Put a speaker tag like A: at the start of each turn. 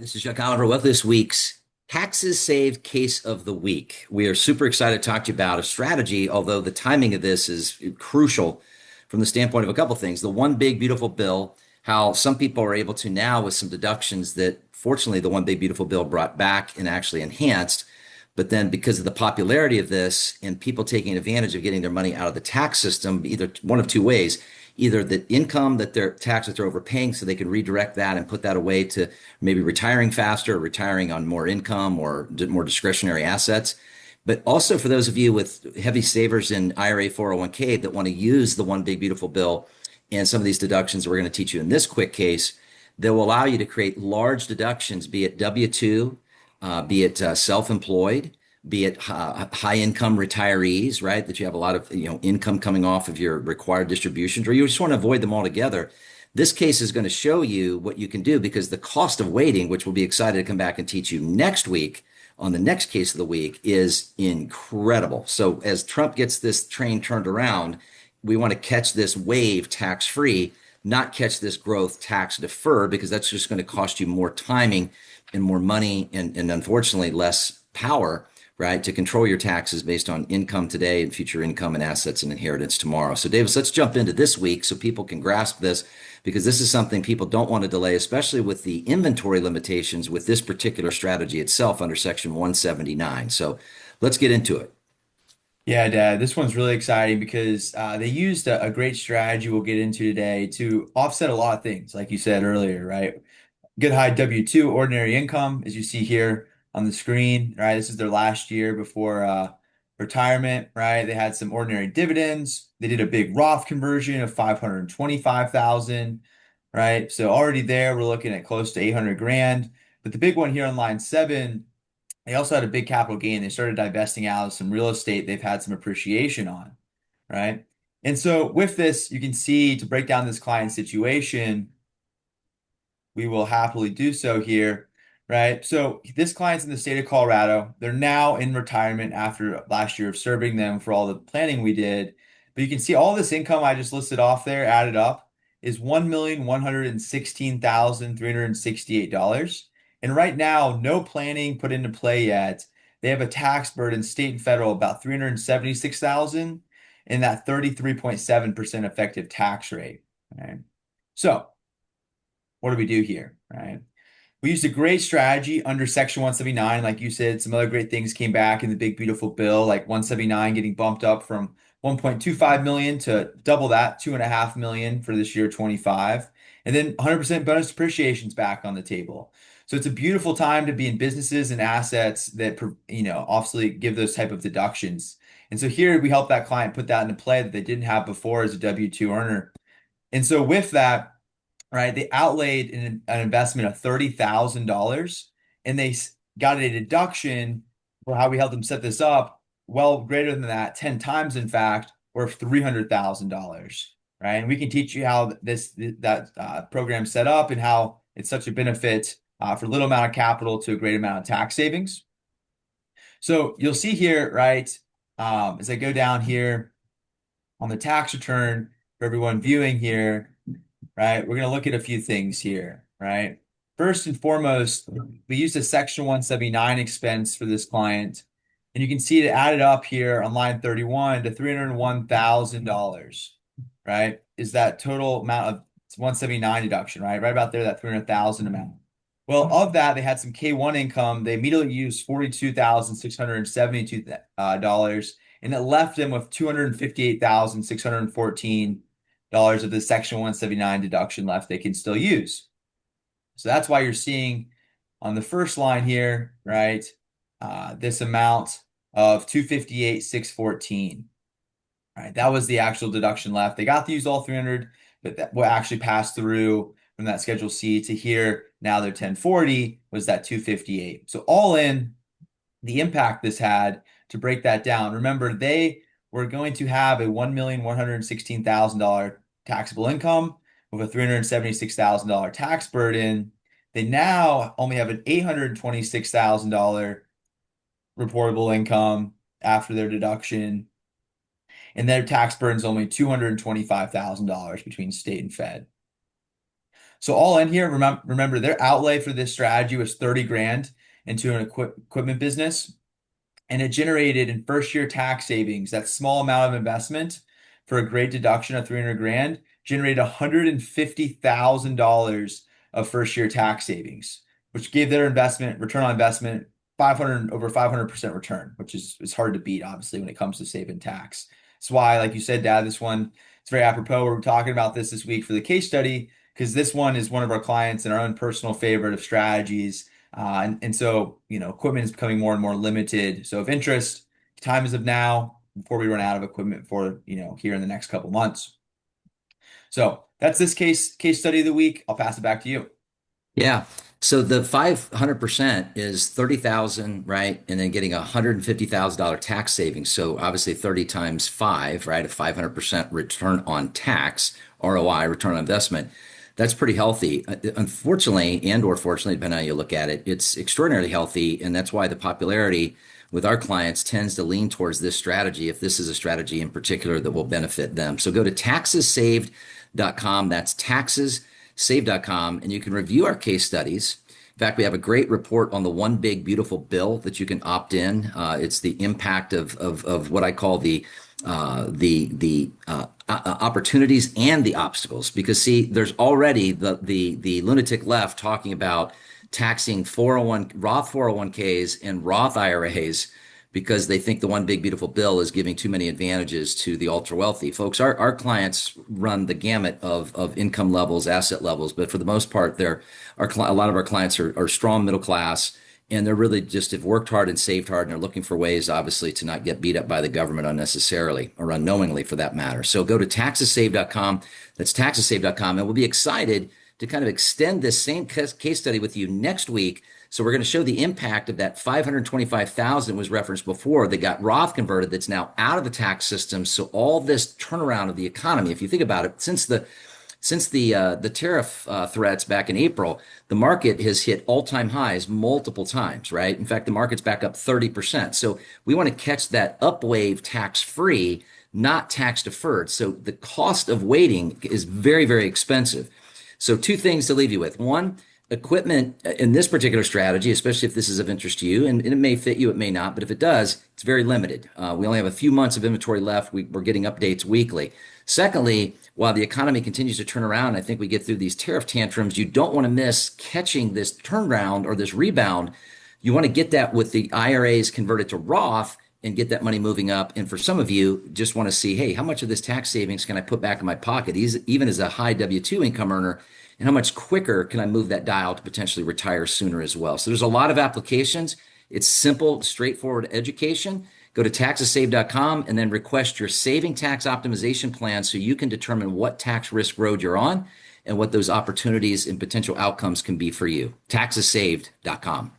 A: This is Chuck Oliver with this week's Taxes Saved Case of the Week. We are super excited to talk to you about a strategy, although the timing of this is crucial from the standpoint of a couple things. The one big beautiful bill, how some people are able to now with some deductions that fortunately the one big beautiful bill brought back and actually enhanced. But then because of the popularity of this and people taking advantage of getting their money out of the tax system, either one of two ways, either the income that their taxes are overpaying so they can redirect that and put that away to maybe retiring faster or retiring on more income or more discretionary assets. But also for those of you with heavy savers in IRA 401k that want to use the one big beautiful bill and some of these deductions that we're going to teach you in this quick case that will allow you to create large deductions, be it W-2, be it self-employed, be it high income retirees, right? That you have a lot of income coming off of your required distributions, or you just want to avoid them altogether. This case is going to show you what you can do because the cost of waiting, which we'll be excited to come back and teach you next week on the next case of the week, is incredible. So as Trump gets this train turned around, we want to catch this wave tax free, not catch this growth tax deferred, because that's just going to cost you more timing and more money and unfortunately less power, right, to control your taxes based on income today and future income and assets and inheritance tomorrow. So, Davis, let's jump into this week so people can grasp this because this is something people don't want to delay, especially with the inventory limitations with this particular strategy itself under Section 179. So, let's get into it.
B: Yeah, Dad, this one's really exciting because they used a great strategy we'll get into today to offset a lot of things, like you said earlier, right? Good high W-2 ordinary income, as you see here on the screen, right? This is their last year before retirement, right? They had some ordinary dividends. They did a big Roth conversion of 525,000, right? So already there, we're looking at close to 800 grand. But the big one here on line seven, they also had a big capital gain. They started divesting out of some real estate they've had some appreciation on, right? And so with this, you can see to break down this client situation, we will happily do so here, right? So this client's in the state of Colorado. They're now in retirement after last year of serving them for all the planning we did. But you can see all this income I just listed off there added up is $1,116,368. And right now, no planning put into play yet. They have a tax burden, state and federal, about 376,000 and that 33.7% effective tax rate. Right. So what do we do here, right? We used a great strategy under Section 179. Like you said, some other great things came back in the big, beautiful bill, like 179 getting bumped up from 1.25 million to double that, 2.5 million for this year, 25. And then 100% bonus depreciation's back on the table. So it's a beautiful time to be in businesses and assets that, obviously give those type of deductions. And so here we help that client put that into play that they didn't have before as a W-2 earner. And so with that, right? They outlaid an investment of $30,000 and they got a deduction for how we helped them set this up, well greater than that, 10 times in fact, or $300,000, right? And we can teach you how that program's set up and how it's such a benefit for little amount of capital to a great amount of tax savings. So you'll see here, right, as I go down here on the tax return for everyone viewing here, right? We're going to look at a few things here, right? First and foremost, we used a Section 179 expense for this client, and you can see it added up here on line 31 to $301,000, right? Is that total amount of 179 deduction, right? Right about there, that 300,000 amount. Well, of that, they had some K1 income. They immediately used $42,672 dollars, and it left them with $258,614 of the Section 179 deduction left they can still use. So that's why you're seeing on the first line here, right, this amount of 258,614. Right, that was the actual deduction left. They got to use all 300, but that will actually pass through from that Schedule C to here. Now their 1040 was that 258. So all in, the impact this had to break that down. Remember, they were going to have a $1,116,000 taxable income with a $376,000 tax burden. They now only have an $826,000 reportable income after their deduction, and their tax burden is only $225,000 between state and fed. So all in here, remember their outlay for this strategy was 30 grand into an equipment business, and it generated in first year tax savings, that small amount of investment for a great deduction of 300 grand generated $150,000 of first year tax savings, which gave their investment return on investment 500 over 500% return, which is hard to beat, obviously, when it comes to saving tax. That's why, like you said, Dad, this one, it's very apropos. We're talking about this week for the case study because this one is one of our clients and our own personal favorite of strategies. And so, equipment is becoming more and more limited. So, of interest, time is of now before we run out of equipment for, here in the next couple months. So that's this case study of the week. I'll pass it back to you.
A: Yeah. So the 500% is 30,000, right? And then getting a $150,000 tax savings. So obviously 30 times 5, right? A 500% return on tax, ROI, return on investment. That's pretty healthy. Unfortunately, and or fortunately, depending on how you look at it, it's extraordinarily healthy. And that's why the popularity with our clients tends to lean towards this strategy if this is a strategy in particular that will benefit them. So go to taxessaved.com. That's taxessaved.com, and you can review our case studies. In fact, we have a great report on the one big beautiful bill that you can opt in. It's the impact of what I call the opportunities and the obstacles. Because see, there's already the lunatic left talking about taxing 401 Roth 401ks and Roth IRAs because they think the one big beautiful bill is giving too many advantages to the ultra wealthy. Folks, our clients run the gamut of income levels, asset levels, but for the most part, a lot of our clients are strong middle class, and they're really just have worked hard and saved hard, and they're looking for ways, obviously, to not get beat up by the government unnecessarily or unknowingly for that matter. So go to taxessave.com. That's taxessave.com, and we'll be excited to kind of extend this same case study with you next week. So we're going to show the impact of that 525,000 was referenced before that got Roth converted that's now out of the tax system. So all this turnaround of the economy, if you think about it, since the tariff threats back in April, the market has hit all-time highs multiple times, right? In fact, the market's back up 30%. So we want to catch that upwave tax-free, not tax-deferred. So the cost of waiting is very, very expensive. So two things to leave you with. One, equipment in this particular strategy, especially if this is of interest to you, and it may fit you, it may not, but if it does, it's very limited. We only have a few months of inventory left. We're getting updates weekly. Secondly, while the economy continues to turn around, I think we get through these tariff tantrums. You don't want to miss catching this turnaround or this rebound. You want to get that with the IRAs converted to Roth and get that money moving up. And for some of you, just want to see, hey, how much of this tax savings can I put back in my pocket, even as a high W-2 income earner? And how much quicker can I move that dial to potentially retire sooner as well? So there's a lot of applications. It's simple, straightforward education. Go to taxessave.com and then request your saving tax optimization plan so you can determine what tax risk road you're on and what those opportunities and potential outcomes can be for you. Taxessaved.com.